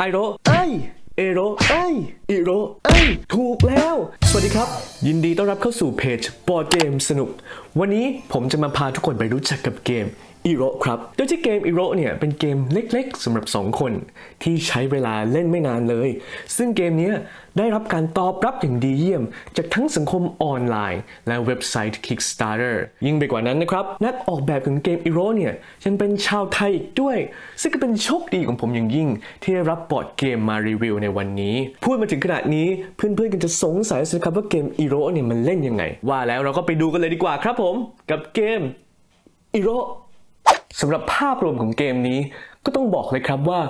ไอโรเอโรอิโรถูกแล้วสวัสดีครับยินดีต้อนรับเข้าสู่เพจบอร์ดเกมสนุกวันนี้ผมจะมาพาทุกคนไปรู้จักกับเกมอีโรครับโดยที่เกมอีโรเนี่ยเป็นเกมเล็กๆสำหรับ2คนที่ใช้เวลาเล่นไม่นานเลยซึ่งเกมนี้ได้รับการตอบรับอย่างดีเยี่ยมจากทั้งสังคมออนไลน์และเว็บไซต์ Kickstarter ยิ่งไปกว่านั้นนะครับนักออกแบบของเกมอีโรเนี่ยยังเป็นชาวไทยอีกด้วยซึ่งก็เป็นโชคดีของผมอย่างยิ่งที่ได้รับบอร์ดเกมมารีวิวในวันนี้พูดมาถึงขนาดนี้เพื่อนๆกันจะสงสัยสิครับว่าเกมอีโรเนี่ยมันเล่นยังไงว่าแล้วเราก็ไปดูกันเลยดีกว่าครับผมกับเกมอีโรสำหรับภาพรวมของเกมนี้ก็ต้องบอกเลยครับว่า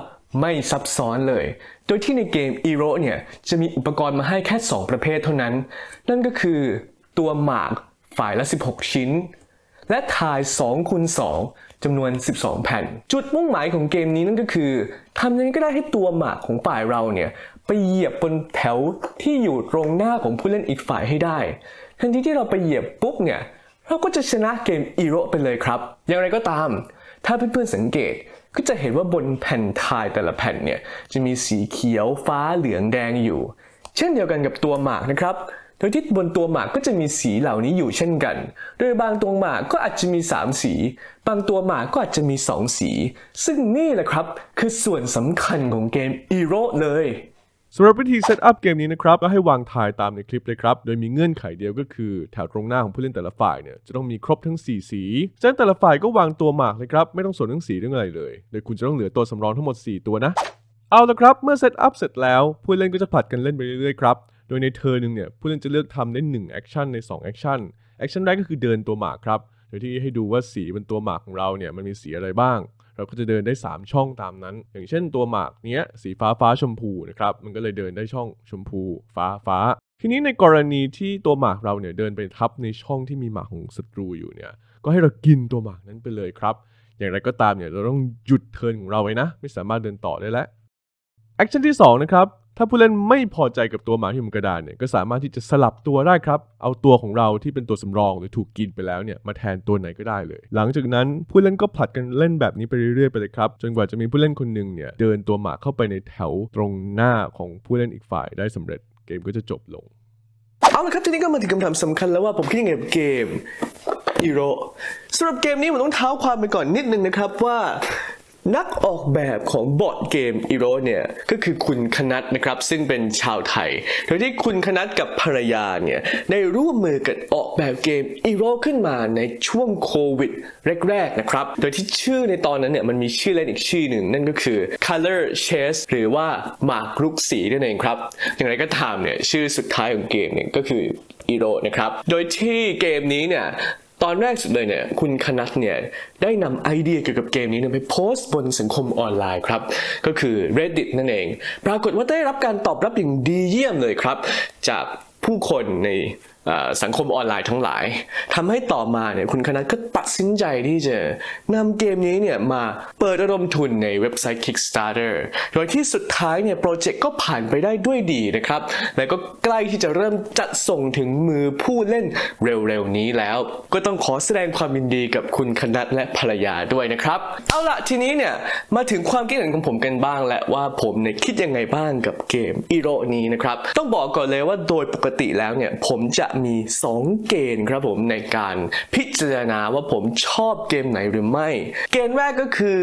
ไม่ซับซ้อนเลย โดยที่ในเกม Eero เนี่ยจะมีอุปกรณ์มาให้แค่2ประเภทเท่านั้นนั่นก็คือตัวหมากฝ่ายละ16ชิ้นและทาย2คูณ2จำนวน12แผ่นจุดมุ่งหมายของเกมนี้นั่นก็คือทำยังไงก็ได้ให้ตัวหมากของฝ่ายเราเนี่ยไปเหยียบบนแถวที่อยู่ตรงหน้าของผู้เล่นอีกฝ่ายให้ได้ทันทีที่เราไปเหยียบปุ๊บเนี่ยเราก็จะชนะเกม Eero ไปเลยครับอย่างไรก็ตามถ้าเพื่อนๆสังเกตก็จะเห็นว่าบนแผ่นทายแต่ละแผ่นเนี่ยจะมีสีเขียวฟ้าเหลืองแดงอยู่เช่นเดียวกันกับตัวหมากนะครับโดยที่บนตัวหมากก็จะมีสีเหล่านี้อยู่เช่นกันโดยบางตัวหมากก็อาจจะมี3สีบางตัวหมากก็อาจจะมี2สีซึ่งนี่แหละครับคือส่วนสำคัญของเกม Eero เลยสำหรับวิธีเซตอัพเกมนี้นะครับก็ให้วางทายตามในคลิปเลยครับโดยมีเงื่อนไขเดียวก็คือแถวตรงหน้าของผู้เล่นแต่ละฝ่ายเนี่ยจะต้องมีครบทั้ง4สีฉะนั้นแต่ละฝ่ายก็วางตัวหมากเลยครับไม่ต้องสนเรื่องสีเรื่องอะไรเลยโดยคุณจะต้องเหลือตัวสำรองทั้งหมด4ตัวนะเอาละครับเมื่อเซตอัพเสร็จแล้วผู้เล่นก็จะผลัดกันเล่นไปเรื่อยๆครับโดยในเทิร์นนึงเนี่ยผู้เล่นจะเลือกทำได้1แอคชั่นใน2แอคชั่นแรกก็คือเดินตัวหมากครับโดยที่ให้ดูว่าสีบนตัวหมากของเราเนี่ยมันมีสีอะไรบ้างเราก็จะเดินได้3ช่องตามนั้นอย่างเช่นตัวหมากเนี้ยสีฟ้าชมพูนะครับมันก็เลยเดินได้ช่องชมพูฟ้าทีนี้ในกรณีที่ตัวหมากเราเนี่ยเดินไปทับในช่องที่มีหมากของศัตรูอยู่เนี่ยก็ให้เรากินตัวหมากนั้นไปเลยครับอย่างไรก็ตามเนี่ยเราต้องหยุดเทิร์นของเราไว้นะไม่สามารถเดินต่อได้แล้วแอคชั่นที่2นะครับถ้าผู้เล่นไม่พอใจกับตัวหมาที่อยู่บนกระดานเนี่ยก็สามารถที่จะสลับตัวได้ครับเอาตัวของเราที่เป็นตัวสำรองหรือถูกกินไปแล้วเนี่ยมาแทนตัวไหนก็ได้เลยหลังจากนั้นผู้เล่นก็ผลัดกันเล่นแบบนี้ไปเรื่อยๆไปเลยครับจนกว่าจะมีผู้เล่นคนหนึ่งเนี่ยเดินตัวหมาเข้าไปในแถวตรงหน้าของผู้เล่นอีกฝ่ายได้สำเร็จเกมก็จะจบลงเอาละครับทีนี้ก็มาถึงคำถามสำคัญแล้วว่าผมคิดยังไงกับเกม Eero สำหรับเกมนี้ผมต้องเท้าความไปก่อนนิดนึงนะครับว่านักออกแบบของบอร์ดเกม Eero เนี่ยก็คือคุณคณัฐนะครับซึ่งเป็นชาวไทยโดยที่คุณคณัฐกับภรรยาเนี่ยได้ร่วมมือกันออกแบบเกม Eero ขึ้นมาในช่วงโควิดแรกๆนะครับโดยที่ชื่อในตอนนั้นเนี่ยมันมีชื่อเล่นอีกชื่อหนึ่งนั่นก็คือ Color Chase หรือว่าหมากรุกสีนั่นเองครับอย่างไรก็ตามเนี่ยชื่อสุดท้ายของเกมเนี่ยก็คือ Eero นะครับโดยที่เกมนี้เนี่ยตอนแรกสุดเลยเนี่ยคุณคณัฐเนี่ยได้นำไอเดียเกี่ยวกับเกมนี้ไปโพสต์บนสังคมออนไลน์ครับก็คือ Reddit นั่นเองปรากฏว่าได้รับการตอบรับอย่างดีเยี่ยมเลยครับจากผู้คนในสังคมออนไลน์ทั้งหลายทำให้ต่อมาเนี่ยคุณคณัฐก็ตัดสินใจที่จะนำเกมนี้เนี่ยมาเปิดระดมทุนในเว็บไซต์ Kickstarter โดยที่สุดท้ายเนี่ยโปรเจกต์ก็ผ่านไปได้ด้วยดีนะครับและก็ใกล้ที่จะเริ่มจัดส่งถึงมือผู้เล่นเร็วๆนี้แล้วก็ต้องขอแสดงความยินดีกับคุณคณัฐและภรรยาด้วยนะครับเอาล่ะทีนี้เนี่ยมาถึงความคิดเห็นของผมกันบ้างและว่าผมเนี่ยคิดยังไงบ้างกับเกม Eero นี้นะครับต้องบอกก่อนเลยว่าโดยปกติแล้วเนี่ยผมจะมี2เกณฑ์ครับผมในการพิจารณาว่าผมชอบเกมไหนหรือไม่เกณฑ์แรกก็คือ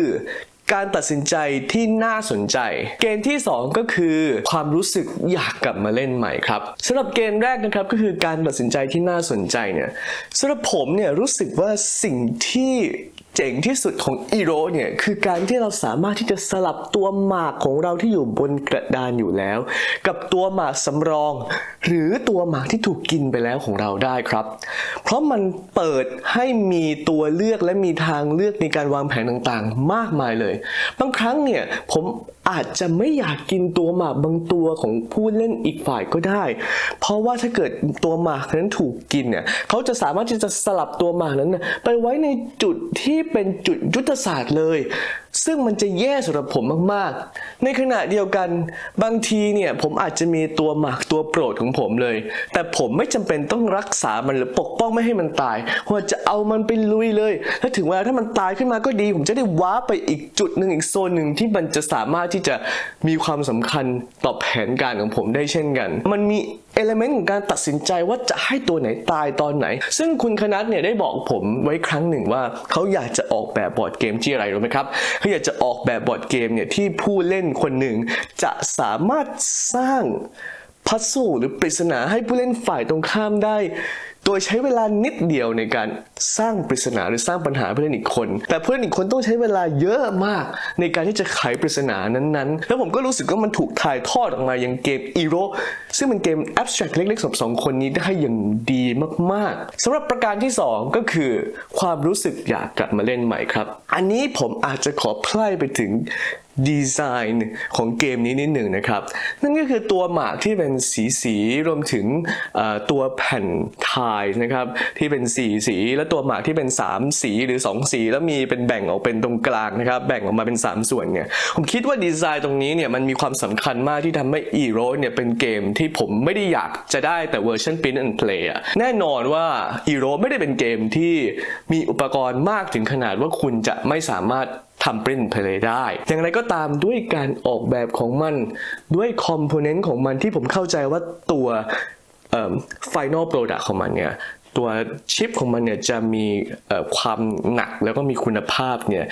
การตัดสินใจที่น่าสนใจเกณฑ์ที่2ก็คือความรู้สึกอยากกลับมาเล่นใหม่ครับสำหรับเกณฑ์แรกนะครับก็คือการตัดสินใจที่น่าสนใจเนี่ยสำหรับผมเนี่ยรู้สึกว่าสิ่งที่เจ๋งที่สุดของEeroเนี่ยคือการที่เราสามารถที่จะสลับตัวหมากของเราที่อยู่บนกระดานอยู่แล้วกับตัวหมากสำรองหรือตัวหมากที่ถูกกินไปแล้วของเราได้ครับเพราะมันเปิดให้มีตัวเลือกและมีทางเลือกในการวางแผนต่างๆมากมายเลยบางครั้งเนี่ยผมอาจจะไม่อยากกินตัวหมากบางตัวของผู้เล่นอีกฝ่ายก็ได้เพราะว่าถ้าเกิดตัวหมากนั้นถูกกินเนี่ยเขาจะสามารถที่จะสลับตัวหมากนั้นไปไว้ในจุดที่เป็นจุดยุทธศาสตร์เลย ซึ่งมันจะแย่สำหรับผมมากๆในขณะเดียวกันบางทีเนี่ยผมอาจจะมีตัวหมากตัวโปรดของผมเลยแต่ผมไม่จำเป็นต้องรักษามันหรือปกป้องไม่ให้มันตายว่าจะเอามันไปลุยเลยถ้าถึงเวลาถ้ามันตายขึ้นมาก็ดีผมจะได้ว้าไปอีกจุดหนึ่งอีกโซนหนึ่งที่มันจะสามารถที่จะมีความสำคัญต่อแผนการของผมได้เช่นกันมันมีเอลิเมนต์ของการตัดสินใจว่าจะให้ตัวไหนตายตอนไหนซึ่งคุณคณัฐเนี่ยได้บอกผมไว้ครั้งหนึ่งว่าเขาอยากจะออกแบบบอร์ดเกมที่อะไรรู้ไหมครับเขาอยากจะออกแบบบอร์ดเกมเนี่ยที่ผู้เล่นคนหนึ่งจะสามารถสร้างพัซโซลหรือปริศนาให้ผู้เล่นฝ่ายตรงข้ามได้โดยใช้เวลานิดเดียวในการสร้างปริศนาหรือสร้างปัญหาเพื่อนอีกคนแต่เพื่อนอีกคนต้องใช้เวลาเยอะมากในการที่จะไขปริศนานั้นๆแล้วผมก็รู้สึกว่ามันถูกถ่ายทอดออกมาอย่างเกมอีโรซึ่งเป็นเกม abstract เล็กๆสองคนนี้ได้อย่างดีมากๆสำหรับประการที่2ก็คือความรู้สึกอยากกลับมาเล่นใหม่ครับอันนี้ผมอาจจะขอไพร่ไปถึงดีไซน์ของเกมนี้นิดหนึ่งนะครับนั่นก็คือตัวหมากที่เป็นสีรวมถึงตัวแผ่นทายนะครับที่เป็น4สีและตัวหมากที่เป็น3สีหรือ2สีแล้วมีเป็นแบ่งออกเป็นตรงกลางนะครับแบ่งออกมาเป็น3ส่วนเนี่ยผมคิดว่าดีไซน์ตรงนี้เนี่ยมันมีความสำคัญมากที่ทำให้ Eero เนี่ยเป็นเกมที่ผมไม่ได้อยากจะได้แต่เวอร์ชัน Print and Play อะแน่นอนว่า Eero ไม่ได้เป็นเกมที่มีอุปกรณ์มากถึงขนาดว่าคุณจะไม่สามารถทำ Print and Play ได้อย่างไรก็ตามด้วยการออกแบบของมันด้วยคอมโพเนนต์ของมันที่ผมเข้าใจว่าตัวFinal Product ของมันเนี่ยตัวชิปของมันเนี่ยจะมีความหนักแล้วก็มีคุณภาพเนี่ย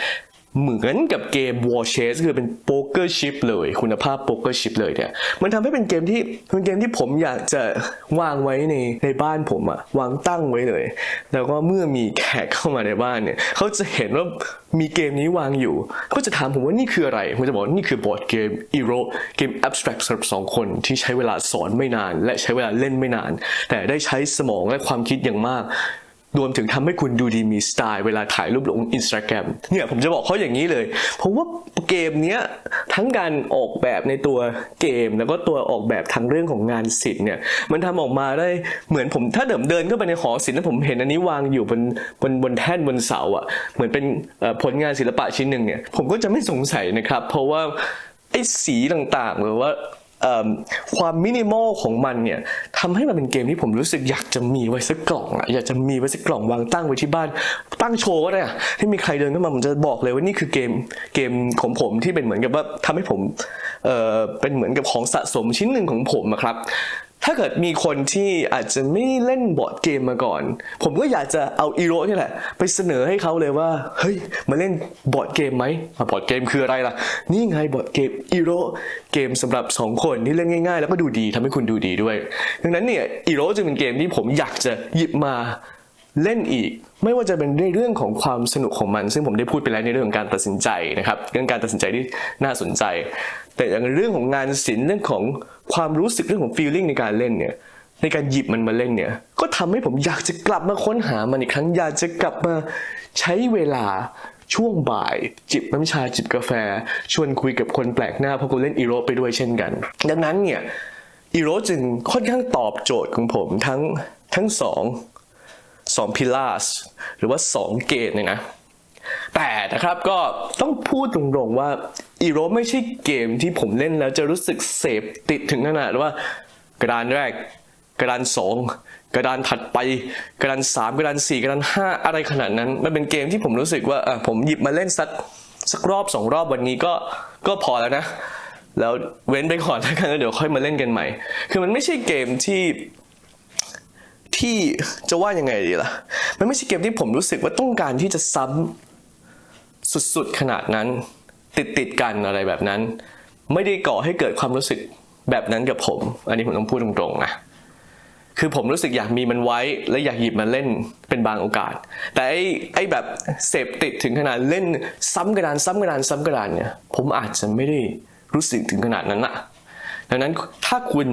เหมือนกับเกม War Chess คือเป็นโป๊กเกอร์ชิปเลยคุณภาพโป๊กเกอร์ชิปเลยเนี่ยมันทำให้เป็นเกมที่ผมอยากจะวางไว้ในบ้านผมอะวางตั้งไว้เลยแล้วก็เมื่อมีแขกเข้ามาในบ้านเนี่ยเขาจะเห็นว่ามีเกมนี้วางอยู่ก็จะถามผมว่านี่คืออะไรผมจะบอกนี่คือบอร์ดเกม Eero เกม abstract สำหรับ2คนที่ใช้เวลาสอนไม่นานและใช้เวลาเล่นไม่นานแต่ได้ใช้สมองและความคิดอย่างมากรวมถึงทำให้คุณดูดีมีสไตล์เวลาถ่ายรูปลง Instagram เนี่ยผมจะบอกเขาอย่างนี้เลยเพราะว่าเกมเนี้ยทั้งการออกแบบในตัวเกมแล้วก็ตัวออกแบบทางเรื่องของงานศิลป์เนี่ยมันทำออกมาได้เหมือนผมถ้าเดินเข้าไปในหอศิลป์แล้วผมเห็นอันนี้วางอยู่บนแท่นบนเสาอ่ะเหมือนเป็นผลงานศิลปะชิ้นหนึ่งเนี่ยผมก็จะไม่สงสัยนะครับเพราะว่าไอ้สีต่างๆหรือว่าความมินิมอลของมันเนี่ยทำให้มันเป็นเกมที่ผมรู้สึกอยากจะมีไว้สักกล่องอ่ะอยากจะมีไว้สักกล่องวางตั้งไว้ที่บ้านตั้งโชว์ก็ได้อะให้มีใครเดินเข้ามาผมจะบอกเลยว่านี่คือเกมของผมที่เป็นเหมือนกับว่าทำให้ผมเป็นเหมือนกับของสะสมชิ้นหนึ่งของผมอะครับถ้าเกิดมีคนที่อาจจะไม่เล่นบอร์ดเกมมาก่อนผมก็อยากจะเอาอีโร่นี่แหละไปเสนอให้เขาเลยว่าเฮ้ยมาเล่นบอร์ดเกมไหมบอร์ดเกมคืออะไรล่ะนี่ไงบอร์ดเกมอีโร่เกมสำหรับ2คนที่เล่นง่ายๆแล้วก็ดูดีทำให้คุณดูดีด้วยดังนั้นเนี่ยอีโร่จึงเป็นเกมที่ผมอยากจะหยิบมาเล่นอีกไม่ว่าจะเป็นในเรื่องของความสนุกของมันซึ่งผมได้พูดไปแล้วในเรื่องของการตัดสินใจนะครับเรื่องการตัดสินใจที่น่าสนใจแต่อย่างเรื่องของงานศิลป์เรื่องของความรู้สึกเรื่องของ feeling ในการเล่นเนี่ยในการหยิบมันมาเล่นเนี่ยก็ทำให้ผมอยากจะกลับมาค้นหามันอีกครั้งอยากจะกลับมาใช้เวลาช่วงบ่ายจิบน้ำชาจิบกาแฟชวนคุยกับคนแปลกหน้าเพราะกูเล่นอีโร่ไปด้วยเช่นกันดังนั้นเนี่ยอีโร่จึงค่อนข้างตอบโจทย์ของผมทั้งสองpillars หรือว่า2เกณฑ์เนี่ยนะแต่นะครับก็ต้องพูดตรงๆว่าEeroไม่ใช่เกมที่ผมเล่นแล้วจะรู้สึกเสพติดถึงขนาดว่ากระดานแรกกระดาน2กระดานถัดไปกระดาน3กระดาน4กระดาน5อะไรขนาดนั้นมันเป็นเกมที่ผมรู้สึกว่าผมหยิบมาเล่นสักรอบ2รอบวันนี้ก็พอแล้วนะแล้วเว้นไปก่อนแล้วกันแล้วเดี๋ยวค่อยมาเล่นกันใหม่คือมันไม่ใช่เกมที่จะว่ายังไงดีล่ะมันไม่ใช่เกมที่ผมรู้สึกว่าต้องการที่จะซ้ำสุดๆขนาดนั้นติดกันอะไรแบบนั้นไม่ได้ก่อให้เกิดความรู้สึกแบบนั้นกับผมอันนี้ผมต้องพูดตรงๆนะคือผมรู้สึกอยากมีมันไว้และอยากหยิบมันเล่นเป็นบางโอกาสแต่ไอ้แบบเสพติดถึงขนาดเล่นซ้ำกระดานเนี่ยผมอาจจะไม่ได้รู้สึกถึงขนาดนั้นนะดังนั้นถ้าคุณ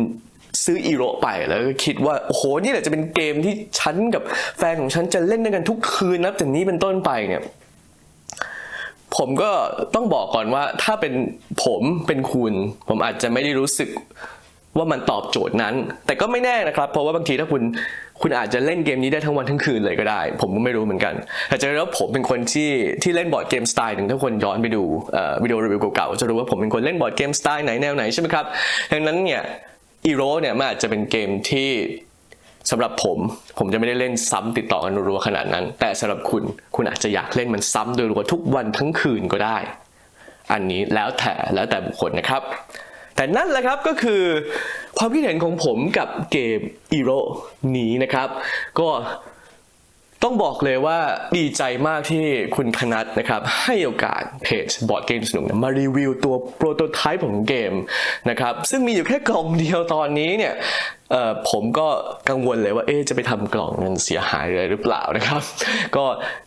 ซื้ออีโร่ไปแล้วก็คิดว่าโอ้โหนี่แหละจะเป็นเกมที่ฉันกับแฟนของฉันจะเล่นด้วยกันทุกคืนนับจากนี้เป็นต้นไปเนี่ยผมก็ต้องบอกก่อนว่าถ้าเป็นผมเป็นคุณผมอาจจะไม่ได้รู้สึก ว่ามันตอบโจทย์นั้นแต่ก็ไม่แน่นะครับเพราะว่าบางทีถ้าคุณอาจจะเล่นเกมนี้ได้ทั้งวันทั้งคืนเลยก็ได้ผมก็ไม่รู้เหมือนกันแต่จะรู้ว่าผมเป็นคนที่เล่นบอร์ดเกมสไตล์หนึ่งถ้าคนย้อนไปดูวิดีโอรีวิวเก่าๆจะรู้ว่าผมเป็นคนเล่นบอร์ดเกมสไตล์ไหนแนวไหนใช่ไหมครับดังนั้นเนี่ยอีโร่เนี่ยมันอาจจะเป็นเกมที่สำหรับผมจะไม่ได้เล่นซ้ำติดต่อกันรัวๆขนาดนั้นแต่สำหรับคุณอาจจะอยากเล่นมันซ้ำโดยรัวทุกวันทั้งคืนก็ได้อันนี้แล้วแต่บุคคลนะครับแต่นั่นแหละครับก็คือความคิดเห็นของผมกับเกมอีโร่นี้นะครับก็ต้องบอกเลยว่าดีใจมากที่คุณคณัฐนะครับให้โอกาสเพจบอร์ดเกมสนุกมารีวิวตัวโปรโตไทป์ของเกมนะครับซึ่งมีอยู่แค่กล่องเดียวตอนนี้เนี่ยผมก็กังวลเลยว่าจะไปทำกล่องนั้นเสียหายเลยหรือเปล่านะครับก็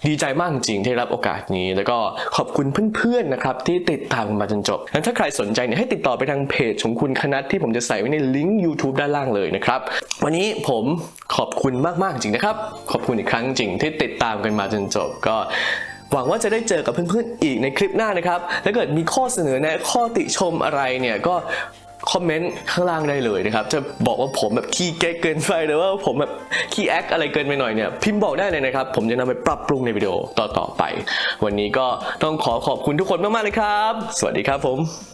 ดีใจมากจริงที่รับโอกาสนี้แล้วก็ขอบคุณเพื่อนๆนะครับที่ติดตามมาจนจบงั้นถ้าใครสนใจเนี่ยให้ติดต่อไปทางเพจของคุณคณัฐที่ผมจะใส่ไว้ในลิงก์ YouTube ด้านล่างเลยนะครับวันนี้ผมขอบคุณมากๆจริงนะครับขอบคุณอีกครั้งจริงที่ติดตามกันมาจนจบก็หวังว่าจะได้เจอกับเพื่อนๆอีกในคลิปหน้านะครับถ้าเกิดมีข้อเสนอแนะข้อติชมอะไรเนี่ยก็คอมเมนต์ข้างล่างได้เลยนะครับจะบอกว่าผมแบบขี้เก๊กเกินไปหรือว่าผมแบบขี้แอคอะไรเกินไปหน่อยเนี่ยพิมพ์บอกได้เลยนะครับผมจะนำไปปรับปรุงในวิดีโอต่อๆไปวันนี้ก็ต้องขอบคุณทุกคนมากๆเลยครับสวัสดีครับผม